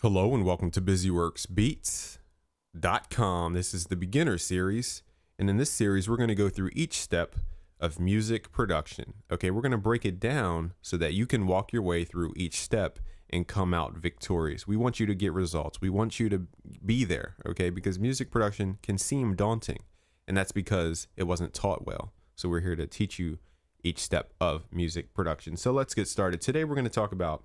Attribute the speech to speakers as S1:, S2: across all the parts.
S1: Hello and welcome to busyworksbeats.com. This is the beginner series, and in this series we're going to go through each step of music production. Okay, we're going to break it down so that you can walk your way through each step and come out victorious. We want you to get results. We want you to be there, okay? Because music production can seem daunting, and that's because it wasn't taught well. So we're here to teach you each step of music production. So let's get started. Today we're going to talk about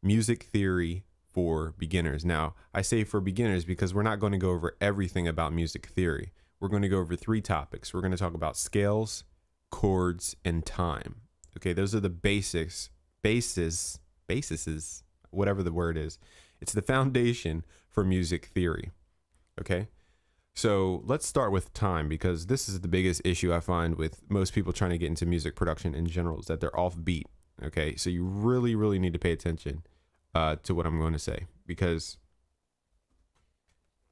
S1: music theory for beginners. Now, I say for beginners because we're not going to go over everything about music theory. We're going to go over three topics. We're going to talk about scales, chords, and time. Okay, those are the bases, whatever the word is. It's the foundation for music theory. Okay, so let's start with time, because this is the biggest issue I find with most people trying to get into music production in general, is that they're off beat. Okay, so you really need to pay attention to what I'm going to say, because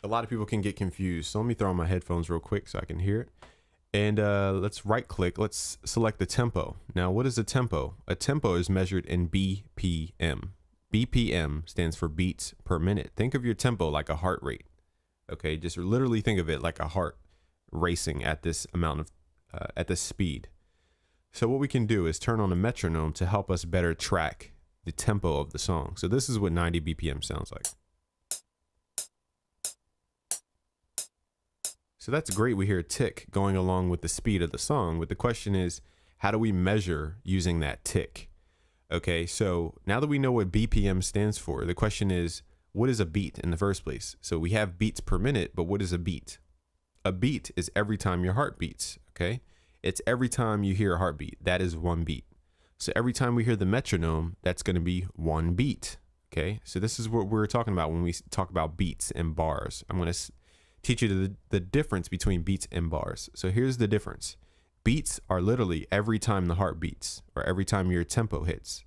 S1: a lot of people can get confused. So let me throw on my headphones real quick so I can hear it. And let's right click. Let's select the tempo. Now, what is a tempo? A tempo is measured in BPM. BPM stands for beats per minute. Think of your tempo like a heart rate. Okay, just literally think of it like a heart racing at this amount of at this speed. So what we can do is turn on a metronome to help us better track the tempo of the song. So this is what 90 BPM sounds like. So that's great. We hear a tick going along with the speed of the song, but the question is, how do we measure using that tick? Okay, so now that we know what BPM stands for, the question is, what is a beat in the first place? So we have beats per minute, but what is a beat? A beat is every time your heart beats, okay? It's every time you hear a heartbeat, that is one beat. So every time we hear the metronome, that's going to be one beat. Okay, so this is what we're talking about when we talk about beats and bars. I'm going to teach you the difference between beats and bars. So here's the difference. Beats are literally every time the heart beats, or every time your tempo hits.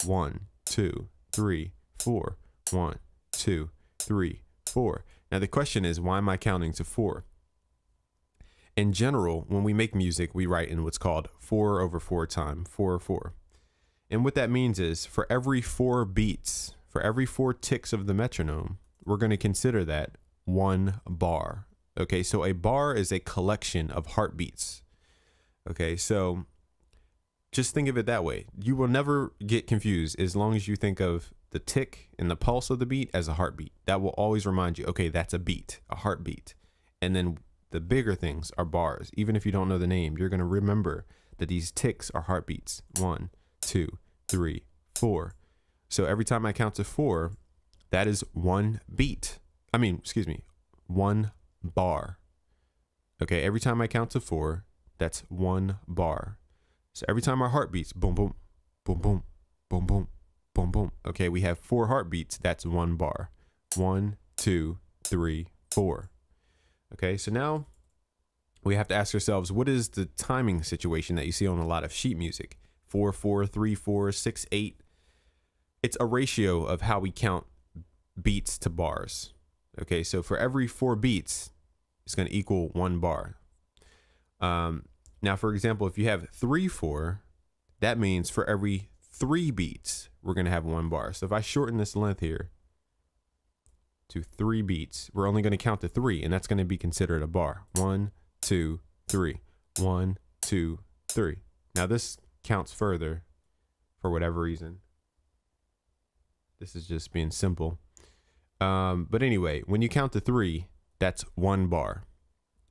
S1: 1, 2, 3, 4. 1, 2, 3, 4. Now the question is, why am I counting to 4? In general, when we make music, we write in what's called 4/4 time, 4/4. And what that means is, for every 4 beats, for every 4 ticks of the metronome, we're going to consider that one bar. Okay, so a bar is a collection of heartbeats. Okay, so just think of it that way. You will never get confused as long as you think of the tick and the pulse of the beat as a heartbeat. That will always remind you, okay, that's a beat, a heartbeat. And then the bigger things are bars. Even if you don't know the name, you're going to remember that these ticks are heartbeats. 1, 2, 3, 4. So every time I count to 4, that is one beat. One bar. Okay, every time I count to 4, that's one bar. So every time our heart beats, boom, boom, boom, boom, boom, boom, boom, boom. Okay, we have 4 heartbeats. That's one bar. 1, 2, 3, 4. Okay, so now we have to ask ourselves, what is the timing situation that you see on a lot of sheet music? 4/4, 3/4, 6/8. It's a ratio of how we count beats to bars. Okay, so for every 4 beats, it's going to equal one bar. Now, for example, if you have 3/4, that means for every 3 beats, we're going to have one bar. So if I shorten this length here to 3 beats, we're only going to count to 3, and that's going to be considered a bar. 1, 2, 3. 1, 2, 3. Now this counts further for whatever reason. This is just being simple. But anyway, when you count to 3, that's one bar.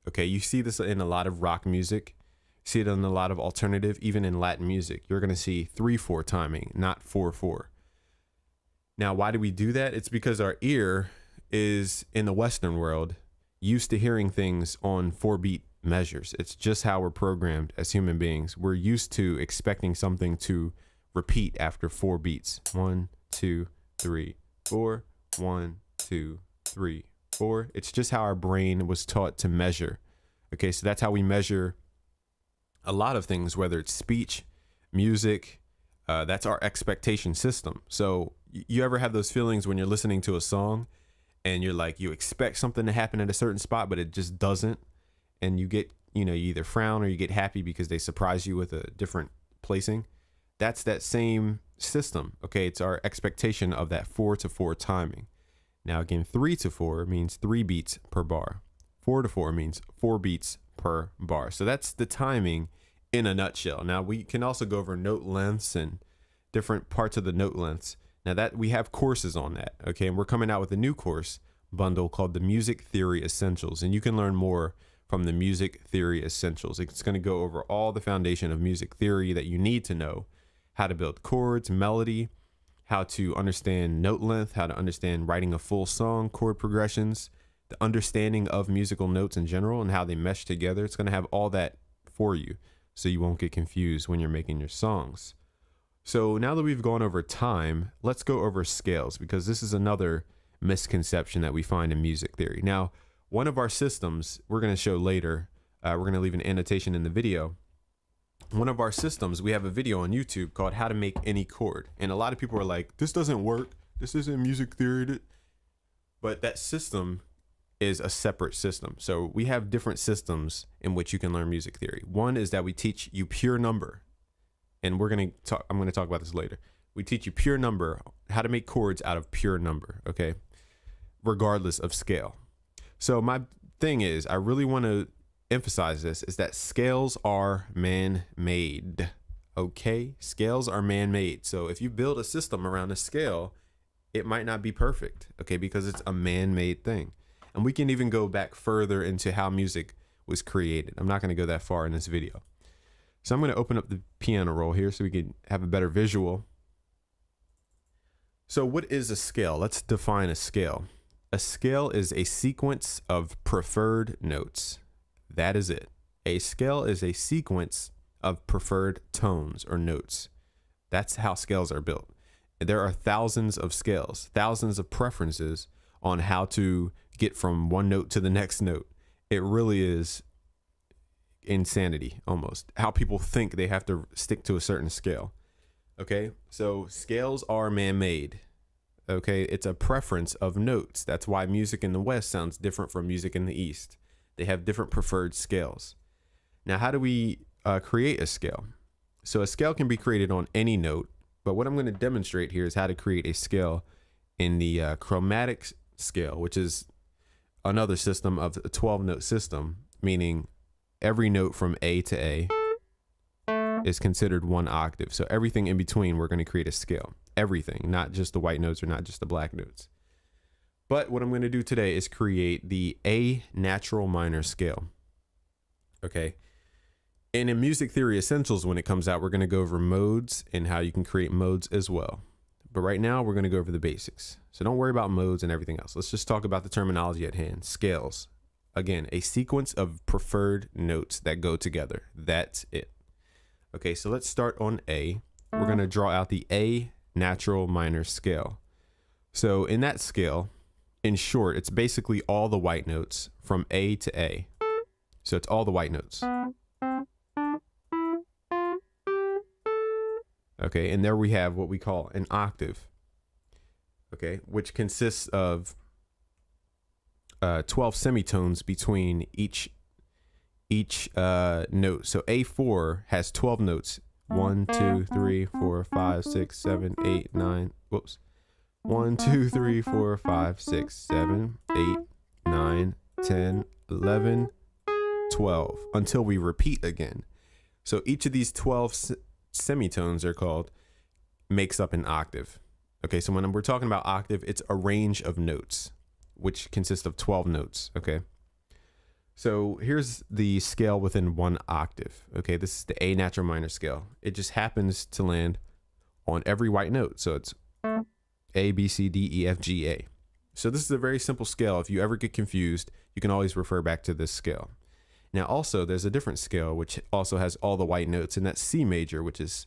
S1: Okay, you see this in a lot of rock music. See it in a lot of alternative, even in Latin music. You're going to see 3/4 timing, not 4/4. Now, why do we do that? It's because our ear is, in the Western world, used to hearing things on 4-beat measures. It's just how we're programmed as human beings. We're used to expecting something to repeat after 4 beats. 1, 2, 3, 4. 1, 2, 3, 4. It's just how our brain was taught to measure. Okay, so that's how we measure a lot of things, whether it's speech, music. That's our expectation system. So you ever have those feelings when you're listening to a song and you're like, you expect something to happen at a certain spot, but it just doesn't, and you get, you either frown or you get happy because they surprise you with a different placing? That's that same system. Okay, it's our expectation of that 4/4 timing. Now again, 3 to 4 means 3 beats per bar. 4 to 4 means 4 beats per bar. So that's the timing in a nutshell. Now we can also go over note lengths and different parts of the note lengths. Now that we have courses on that, okay? And we're coming out with a new course bundle called the Music Theory Essentials. And you can learn more from the Music Theory Essentials. It's going to go over all the foundation of music theory that you need to know: how to build chords, melody, how to understand note length, how to understand writing a full song, chord progressions, the understanding of musical notes in general and how they mesh together. It's going to have all that for you so you won't get confused when you're making your songs. So now that we've gone over time, let's go over scales, because this is another misconception that we find in music theory. Now, one of our systems we're going to show later, we're going to leave an annotation in the video. One of our systems, we have a video on YouTube called How to Make Any Chord. And a lot of people are like, this doesn't work. This isn't music theory. But that system is a separate system. So we have different systems in which you can learn music theory. One is that we teach you pure number. And I'm going to talk about this later. We teach you pure number, how to make chords out of pure number, okay? Regardless of scale. So my thing is, I really want to emphasize this, is that scales are man-made, okay? Scales are man-made. So if you build a system around a scale, it might not be perfect, okay? Because it's a man-made thing. And we can even go back further into how music was created. I'm not going to go that far in this video. So I'm going to open up the piano roll here so we can have a better visual. So what is a scale? Let's define a scale. A scale is a sequence of preferred notes. That is it. A scale is a sequence of preferred tones or notes. That's how scales are built. There are thousands of scales, thousands of preferences on how to get from one note to the next note. It really is insanity, almost, how people think they have to stick to a certain scale. Okay, so scales are man-made. Okay, it's a preference of notes. That's why music in the West sounds different from music in the East. They have different preferred scales. Now, how do we create a scale? So a scale can be created on any note, but what I'm going to demonstrate here is how to create a scale in the chromatic scale, which is another system of a 12-note system, meaning every note from A to A is considered one octave. So everything in between, we're going to create a scale. Everything, not just the white notes or not just the black notes. But what I'm going to do today is create the A natural minor scale. Okay. And in Music Theory Essentials, when it comes out, we're going to go over modes and how you can create modes as well. But right now, we're going to go over the basics. So don't worry about modes and everything else. Let's just talk about the terminology at hand. Scales. Again, a sequence of preferred notes that go together. That's it. Okay, so let's start on A. We're going to draw out the A natural minor scale. So in that scale, in short, it's basically all the white notes from A to A. So it's all the white notes. Okay, and there we have what we call an octave. Okay, which consists of 12 semitones between each note. So A4 has 12 notes. 1, 2, 3, 4, 5, 6, 7, 8, 9. Whoops. 1, 2, 3, 4, 5, 6, 7, 8, 9, 10, 11, 12, until we repeat again. So each of these 12 semitones are called, makes up an octave. Okay, so when we're talking about octave, it's a range of notes, which consists of 12 notes. Okay. So here's the scale within one octave. Okay, this is the A natural minor scale. It just happens to land on every white note. So it's A, B, C, D, E, F, G, A. So this is a very simple scale. If you ever get confused, you can always refer back to this scale. Now also there's a different scale which also has all the white notes, and that's C major, which is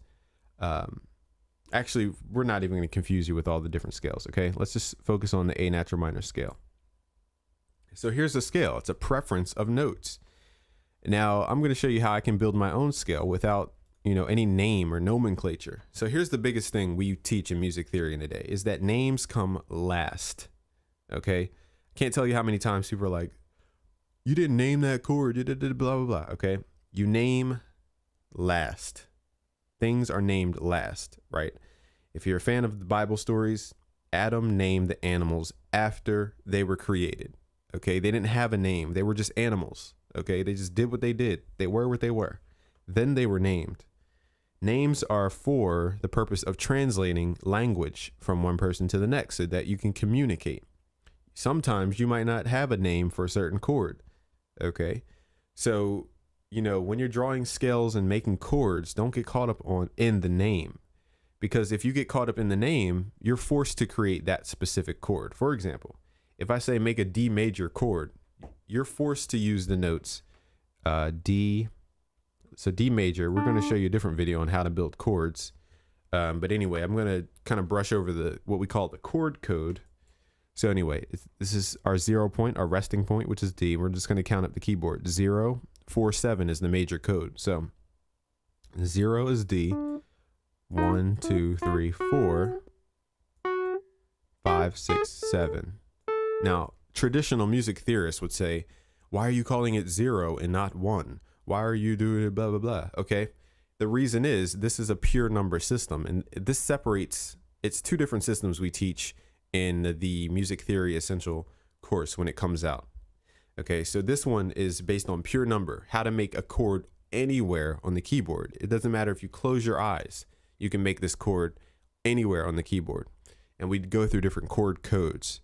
S1: actually, we're not even going to confuse you with all the different scales. Okay, let's just focus on the A natural minor scale. So here's the scale. It's a preference of notes. Now I'm going to show you how I can build my own scale without, any name or nomenclature. So here's the biggest thing we teach in music theory today is that names come last. Okay. Can't tell you how many times people are like, you didn't name that chord, blah, blah, blah. Okay. You name last. Things are named last, right? If you're a fan of the Bible stories, Adam named the animals after they were created. Okay, they didn't have a name. They were just animals. Okay, they just did what they did. They were what they were. Then they were named. Names are for the purpose of translating language from one person to the next so that you can communicate. Sometimes you might not have a name for a certain chord. Okay, so, you know, when you're drawing scales and making chords, don't get caught up in the name. Because if you get caught up in the name, you're forced to create that specific chord. For example, if I say make a D major chord, you're forced to use the notes D. So D major, we're going to show you a different video on how to build chords. But anyway, I'm going to kind of brush over what we call the chord code. So anyway, this is our 0 point, our resting point, which is D. We're just going to count up the keyboard. 0, 4, 7 is the major code. So 0 is D. 1, 2, 3, 4, 5, 6, 7. Now, traditional music theorists would say, why are you calling it 0 and not 1? Why are you doing blah, blah, blah? Okay. The reason is this is a pure number system, and this separates, it's two different systems we teach in the Music Theory Essential course when it comes out. Okay. So this one is based on pure number, how to make a chord anywhere on the keyboard. It doesn't matter if you close your eyes, you can make this chord anywhere on the keyboard. And we'd go through different chord codes.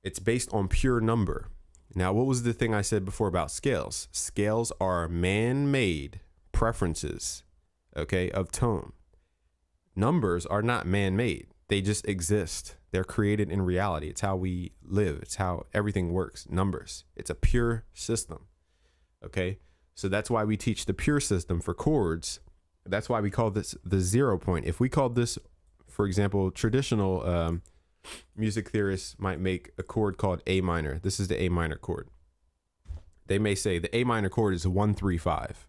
S1: It's based on pure number. Now, what was the thing I said before about scales? Scales are man-made preferences, okay, of tone. Numbers are not man-made. They just exist. They're created in reality. It's how we live. It's how everything works. Numbers. It's a pure system, okay? So that's why we teach the pure system for chords. That's why we call this the 0 point. If we called this, for example, traditional music theorists might make a chord called A minor. This is the A minor chord. They may say the A minor chord is 1, 3, 5.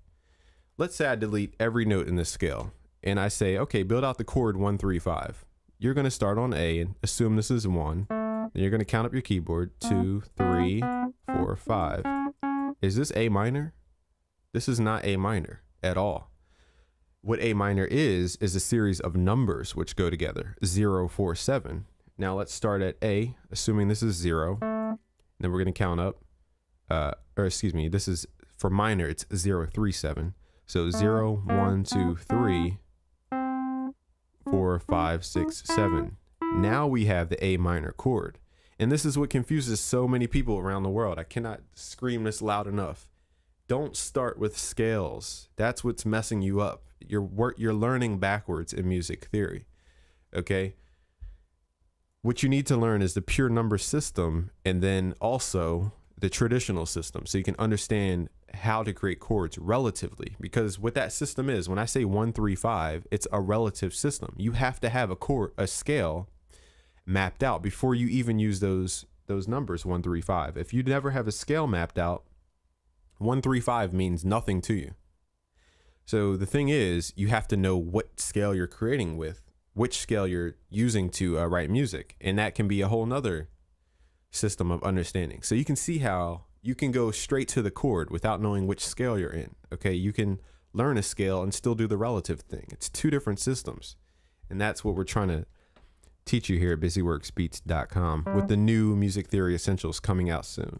S1: Let's say I delete every note in this scale and I say, okay, build out the chord 1, 3, 5. You're going to start on A and assume this is 1. Then you're going to count up your keyboard 2, 3, 4, 5. Is this A minor? This is not A minor at all. What A minor is a series of numbers which go together, 0, 4, 7. Now let's start at A, assuming this is 0. Then we're going to count up, this is for minor, it's 0, 3, 7. So 0, 1, 2, 3, 4, 5, 6, 7. Now we have the A minor chord. And this is what confuses so many people around the world. I cannot scream this loud enough. Don't start with scales. That's what's messing you up. You're learning backwards in music theory. Okay? What you need to learn is the pure number system and then also the traditional system so you can understand how to create chords relatively. Because what that system is, when I say 1, 3, 5, it's a relative system. You have to have a scale mapped out before you even use those numbers 1, 3, 5. If you never have a scale mapped out, 1, 3, 5 means nothing to you. So the thing is, you have to know what scale you're creating with, which scale you're using to write music. And that can be a whole nother system of understanding. So you can see how you can go straight to the chord without knowing which scale you're in. Okay, you can learn a scale and still do the relative thing. It's two different systems. And that's what we're trying to teach you here at busyworksbeats.com with the new Music Theory Essentials coming out soon.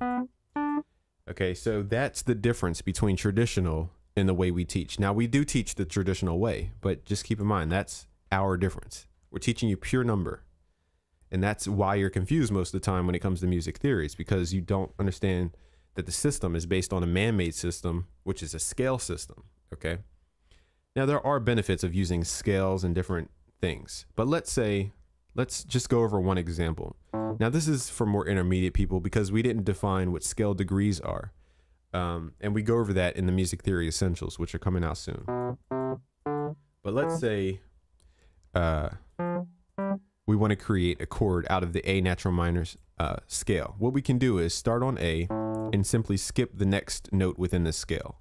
S1: Okay, so that's the difference between traditional and the way we teach. Now, we do teach the traditional way, but just keep in mind, that's our difference. We're teaching you pure number. And that's why you're confused most of the time when it comes to music theories, because you don't understand that the system is based on a man-made system, which is a scale system, okay? Now, there are benefits of using scales and different things, but let's just go over one example. Now, this is for more intermediate people because we didn't define what scale degrees are. And we go over that in the Music Theory Essentials, which are coming out soon. But let's say we want to create a chord out of the A natural minor scale. What we can do is start on A and simply skip the next note within the scale.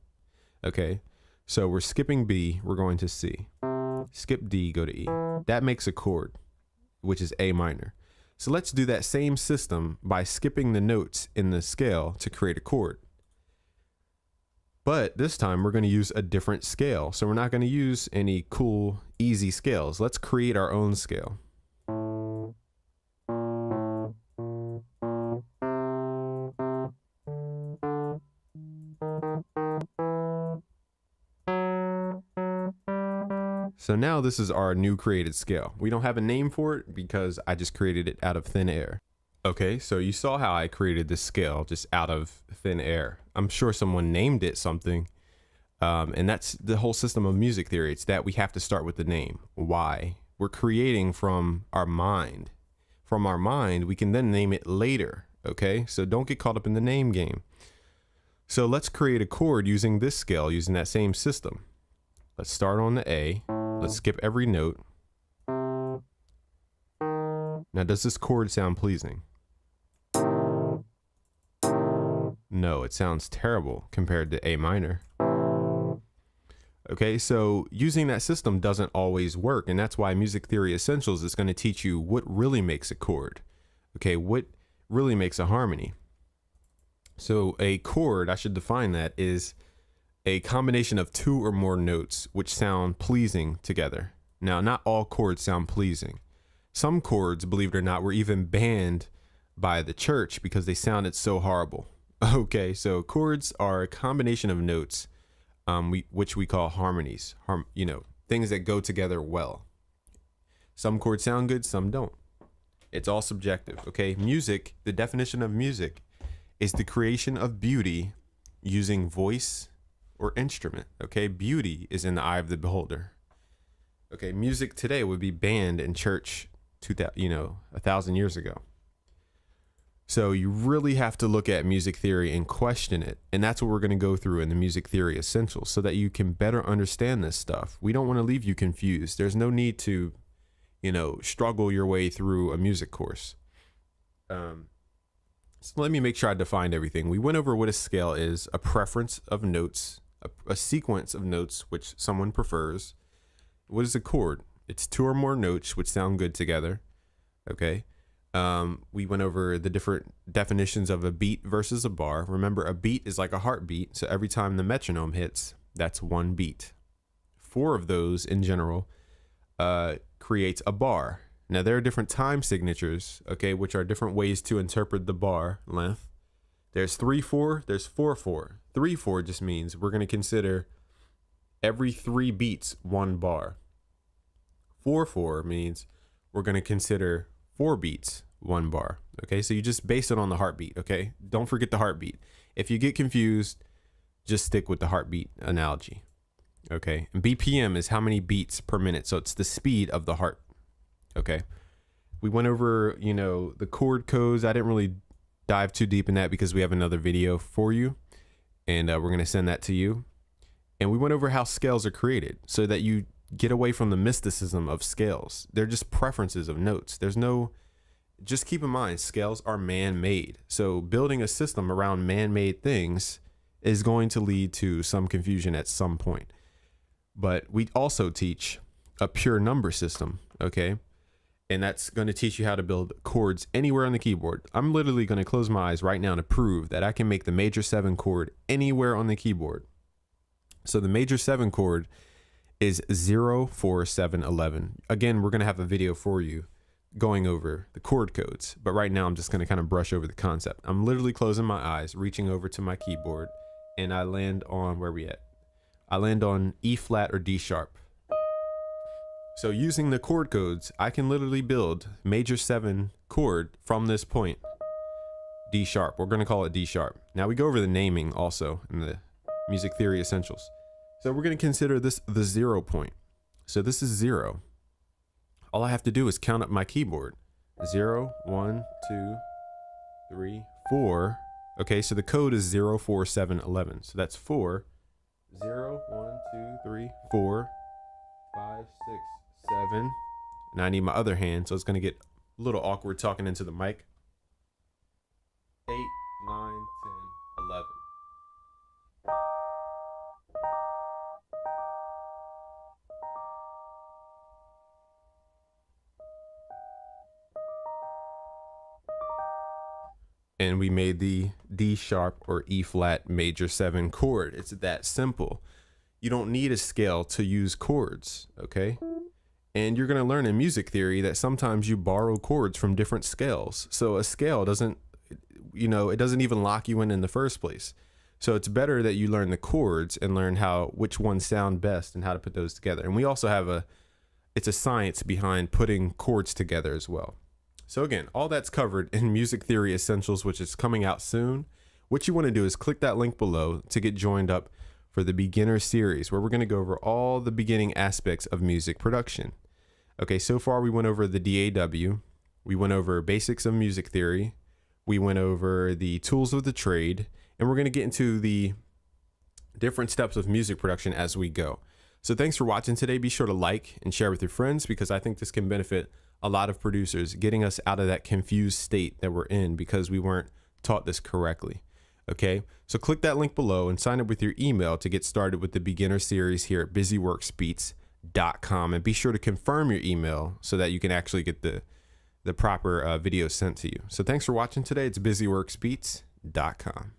S1: Okay, so we're skipping B, we're going to C. Skip D, go to E. That makes a chord, which is A minor. So let's do that same system by skipping the notes in the scale to create a chord. But this time we're going to use a different scale. So we're not going to use any cool, easy scales. Let's create our own scale. So now this is our new created scale. We don't have a name for it because I just created it out of thin air. Okay, so you saw how I created this scale just out of thin air. I'm sure someone named it something. And that's the whole system of music theory. It's that we have to start with the name. Why? We're creating from our mind. From our mind, we can then name it later. Okay, so don't get caught up in the name game. So let's create a chord using this scale, using that same system. Let's start on the A. Let's skip every note. Now, does this chord sound pleasing? No, it sounds terrible compared to A minor. Okay, so using that system doesn't always work, and that's why Music Theory Essentials is going to teach you what really makes a chord. Okay, what really makes a harmony. So a chord, I should define that, is a combination of two or more notes which sound pleasing together. Now, not all chords sound pleasing. Some chords, believe it or not, were even banned by the church because they sounded so horrible. Okay, so chords are a combination of notes, which we call harmonies, things that go together well. Some chords sound good, some don't. It's all subjective, okay? Music, the definition of music is the creation of beauty using voice or instrument, okay? Beauty is in the eye of the beholder. Okay, music today would be banned in church 1,000 years ago. So you really have to look at music theory and question it. And that's what we're going to go through in the Music Theory Essentials so that you can better understand this stuff. We don't want to leave you confused. There's no need to, struggle your way through a music course. So let me make sure I defined everything. We went over what a scale is, a preference of notes, a sequence of notes which someone prefers. What is a chord? It's two or more notes which sound good together. Okay. We went over the different definitions of a beat versus a bar. Remember, a beat is like a heartbeat. So every time the metronome hits, that's one beat. 4 of those in general creates a bar. Now, there are different time signatures, okay, which are different ways to interpret the bar length. There's 3/4, there's 4/4. 3/4 just means we're going to consider every 3 beats 1 bar. 4/4 means we're going to consider 4 beats 1 bar. Okay, so you just base it on the heartbeat. Okay, don't forget the heartbeat. If you get confused, just stick with the heartbeat analogy. Okay, and BPM is how many beats per minute, so it's the speed of the heart. Okay, we went over the chord codes. I didn't really dive too deep in that because we have another video for you, and we're going to send that to you. And we went over how scales are created so that you get away from the mysticism of scales. They're just preferences of notes. Just keep in mind, scales are man-made. So building a system around man-made things is going to lead to some confusion at some point. But we also teach a pure number system, okay? And that's going to teach you how to build chords anywhere on the keyboard. I'm literally going to close my eyes right now to prove that I can make the major 7 chord anywhere on the keyboard. So the major 7 chord is 0, 4, 7, 11. Again, we're going to have a video for you going over the chord codes, but right now I'm just going to kind of brush over the concept. I'm literally closing my eyes, reaching over to my keyboard, and I land on, where we at? I land on E flat or D sharp. So using the chord codes, I can literally build major 7 chord from this point, D sharp. We're going to call it D sharp. Now we go over the naming also in the Music Theory Essentials. So we're going to consider this the 0 point. So this is 0. All I have to do is count up my keyboard. 0, 1, 2, 3, 4. Okay, so the code is 0, 4, 7, 11. So that's 4. 0, 1, 2, 3, 4, 5, 6, 7. And I need my other hand, so it's going to get a little awkward talking into the mic. 8, 9, 10, 11. And we made the D sharp or E flat major 7 chord. It's that simple. You don't need a scale to use chords, okay? And you're going to learn in music theory that sometimes you borrow chords from different scales. So a scale doesn't, it doesn't even lock you in the first place. So it's better that you learn the chords and learn which ones sound best and how to put those together. And we also have it's a science behind putting chords together as well. So again, all that's covered in Music Theory Essentials, which is coming out soon. What you want to do is click that link below to get joined up for the beginner series, where we're going to go over all the beginning aspects of music production. Okay, so far we went over the DAW, we went over basics of music theory, we went over the tools of the trade, and we're going to get into the different steps of music production as we go. So thanks for watching today. Be sure to like and share with your friends, because I think this can benefit a lot of producers, getting us out of that confused state that we're in because we weren't taught this correctly. Okay, so click that link below and sign up with your email to get started with the beginner series here at busyworksbeats.com, and be sure to confirm your email so that you can actually get the proper video sent to you. So thanks for watching today. It's busyworksbeats.com.